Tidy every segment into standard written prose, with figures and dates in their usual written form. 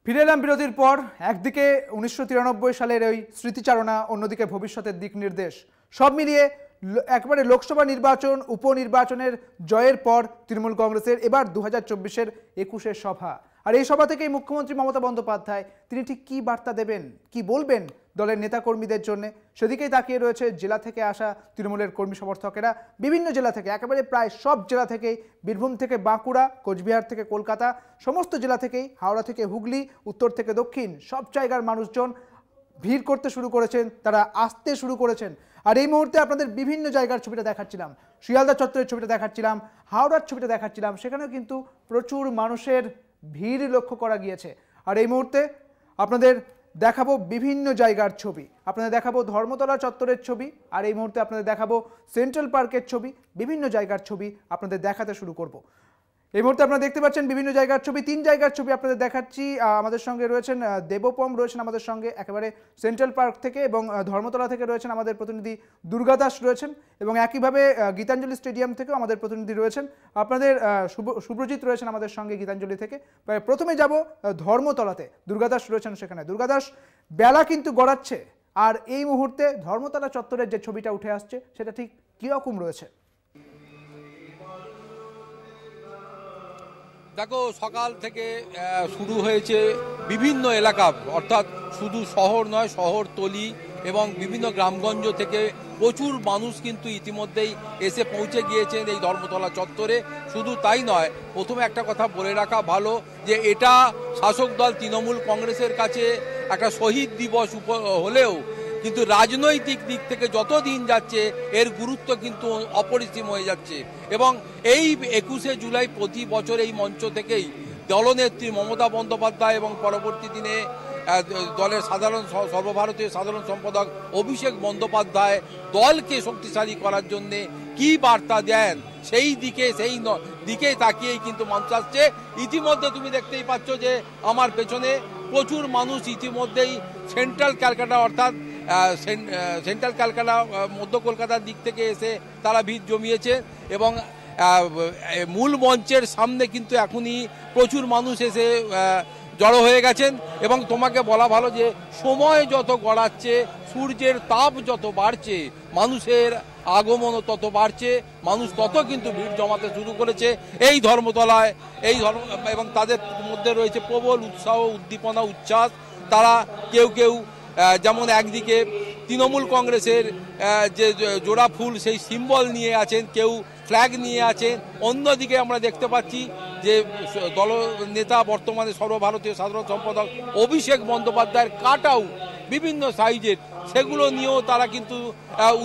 ফিরে এলাম বিরতির পর। একদিকে 1993 সালের ওই স্মৃতিচারণা, অন্যদিকে ভবিষ্যতের দিক নির্দেশ, সব মিলিয়ে একবারে লোকসভা নির্বাচন, উপনির্বাচনের জয়ের পর তৃণমূল কংগ্রেসের এবার 2024-এর 21-এর সভা। আর এই সভা থেকেই মুখ্যমন্ত্রী মমতা বন্দ্যোপাধ্যায় তিনি ঠিক কী বার্তা দেবেন, কি বলবেন দলের নেতাকর্মীদের জন্য, সেদিকেই তাকিয়ে রয়েছে জেলা থেকে আসা তৃণমূলের কর্মী সমর্থকেরা। বিভিন্ন জেলা থেকে, একেবারে প্রায় সব জেলা থেকেই, বীরভূম থেকে বাঁকুড়া, কোচবিহার থেকে কলকাতা, সমস্ত জেলা থেকেই, হাওড়া থেকে হুগলি, উত্তর থেকে দক্ষিণ, সব জায়গার মানুষজন ভিড় করতে শুরু করেছেন, তারা আসতে শুরু করেছেন। আর এই মুহূর্তে আপনাদের বিভিন্ন জায়গার ছবিটা দেখাচ্ছিলাম, শিয়ালদা চত্বরের ছবিটা দেখাচ্ছিলাম, হাওড়ার ছবিটা দেখাচ্ছিলাম, সেখানেও কিন্তু প্রচুর মানুষের ভিড় লক্ষ্য করা গিয়েছে। আর এই মুহূর্তে আপনাদের দেখাবো বিভিন্ন জায়গার ছবি, আপনাদের দেখাবো ধর্মতলা চত্বরের ছবি, আর এই মুহূর্তে আপনাদের দেখাবো সেন্ট্রাল পার্কের ছবি, বিভিন্ন জায়গার ছবি আপনাদের দেখাতে শুরু করব। এই মুহূর্তে আপনারা দেখতে পাচ্ছেন বিভিন্ন জায়গার ছবি, 3 জায়গার ছবি আপনাদের দেখাচ্ছি। আমাদের সঙ্গে রয়েছেন দেবপম, রয়েছেন আমাদের সঙ্গে একেবারে সেন্ট্রাল পার্ক থেকে, এবং ধর্মতলা থেকে রয়েছেন আমাদের প্রতিনিধি দুর্গা দাস রয়েছেন, এবং একইভাবে গীতাঞ্জলি স্টেডিয়াম থেকেও আমাদের প্রতিনিধি রয়েছেন, আপনাদের শুভ্রজিৎ রয়েছেন আমাদের সঙ্গে গীতাঞ্জলি থেকে। প্রথমে যাব ধর্মতলাতে, দুর্গা দাস রয়েছেন সেখানে। দুর্গা দাস, বেলা কিন্তু গড়াচ্ছে, আর এই মুহূর্তে ধর্মতলা চত্বরের যে ছবিটা উঠে আসছে সেটা ঠিক কীরকম রয়েছে? দেখো, সকাল থেকে শুরু হয়েছে বিভিন্ন এলাকা, অর্থাৎ শুধু শহর নয়, শহরতলি এবং বিভিন্ন গ্রামগঞ্জ থেকে প্রচুর মানুষ কিন্তু ইতিমধ্যেই এসে পৌঁছে গিয়েছেন এই ধর্মতলা চত্বরে। শুধু তাই নয়, প্রথমে একটা কথা বলে রাখা ভালো যে এটা শাসক দল তৃণমূল কংগ্রেসের কাছে একটা শহীদ দিবস হলেও কিন্তু রাজনৈতিক দিক থেকে যত দিন যাচ্ছে এর গুরুত্ব কিন্তু অপরিসীম হয়ে যাচ্ছে। এবং এই 21শে জুলাই প্রতি বছর এই মঞ্চ থেকেই দলনেত্রী মমতা বন্দ্যোপাধ্যায় এবং পরবর্তী দিনে দলের সর্বভারতীয় সাধারণ সম্পাদক অভিষেক বন্দ্যোপাধ্যায় দলকে শক্তিশালী করার জন্য কি বার্তা দেন সেই দিকে তাকিয়েই কিন্তু মানুষ আসছে। ইতিমধ্যে তুমি দেখতেই পাচ্ছ যে আমার পেছনে প্রচুর মানুষ ইতিমধ্যেই সেন্ট্রাল ক্যালকাটা, অর্থাৎ সেন্ট্রাল ক্যালকাটা মধ্য কলকাতার দিক থেকে এসে তারা ভিড় জমিয়েছে, এবং মূল মঞ্চের সামনে কিন্তু এখনই প্রচুর মানুষ এসে জড়ো হয়ে গেছেন। এবং তোমাকে বলা ভালো যে সময় যত গড়াচ্ছে, সূর্যের তাপ যত বাড়ছে, মানুষের আগমনও তত বাড়ছে, মানুষ তত কিন্তু ভিড় জমাতে শুরু করেছে এই ধর্মতলায়। এবং তাদের মধ্যে রয়েছে প্রবল উৎসাহ, উদ্দীপনা, উচ্ছ্বাস। তারা কেউ যেমন একদিকে তৃণমূল কংগ্রেসের যে জোড়া ফুল সেই সিম্বল নিয়ে আছেন, কেউ ফ্ল্যাগ নিয়ে আছেন। অন্যদিকে আমরা দেখতে পাচ্ছি যে দলনেতা বর্তমানে সর্বভারতীয় সাধারণ সম্পাদক অভিষেক বন্দ্যোপাধ্যায়ের কাট আউট বিভিন্ন সাইজের, সেগুলো নিয়েও তারা কিন্তু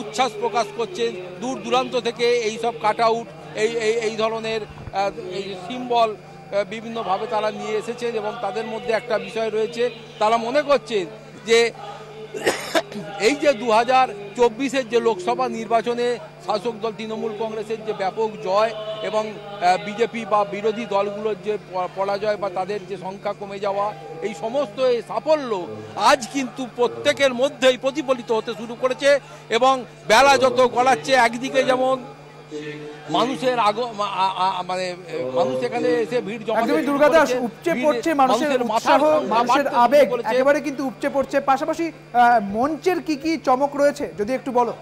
উচ্ছ্বাস প্রকাশ করছেন। দূর দূরান্ত থেকে এই সব কাট আউট, এই ধরনের এই সিম্বল বিভিন্নভাবে তারা নিয়ে এসেছেন। এবং তাদের মধ্যে একটা বিষয় রয়েছে, তারা মনে করছেন যে এই যে 2024-এর যে লোকসভা নির্বাচনে শাসক দল তৃণমূল কংগ্রেসের যে ব্যাপক জয় এবং বিজেপি বা বিরোধী দলগুলোর যে পরাজয় বা তাদের যে সংখ্যা কমে যাওয়া, এই সমস্ত এই সাফল্য আজ কিন্তু প্রত্যেকের মধ্যেই প্রতিফলিত হতে শুরু করেছে। এবং বেলা যত গড়াচ্ছে, একদিকে যেমন মানুষের মানুষ এখানে এসে ভিড় জমা, একদমই দুর্গা দাস, উপচে পড়ছে মানুষের উৎসাহ, মানুষের আবেগ একেবারে কিন্তু উপচে পড়ছে। পাশাপাশি মঞ্চের কি চমক রয়েছে যদি একটু বলো?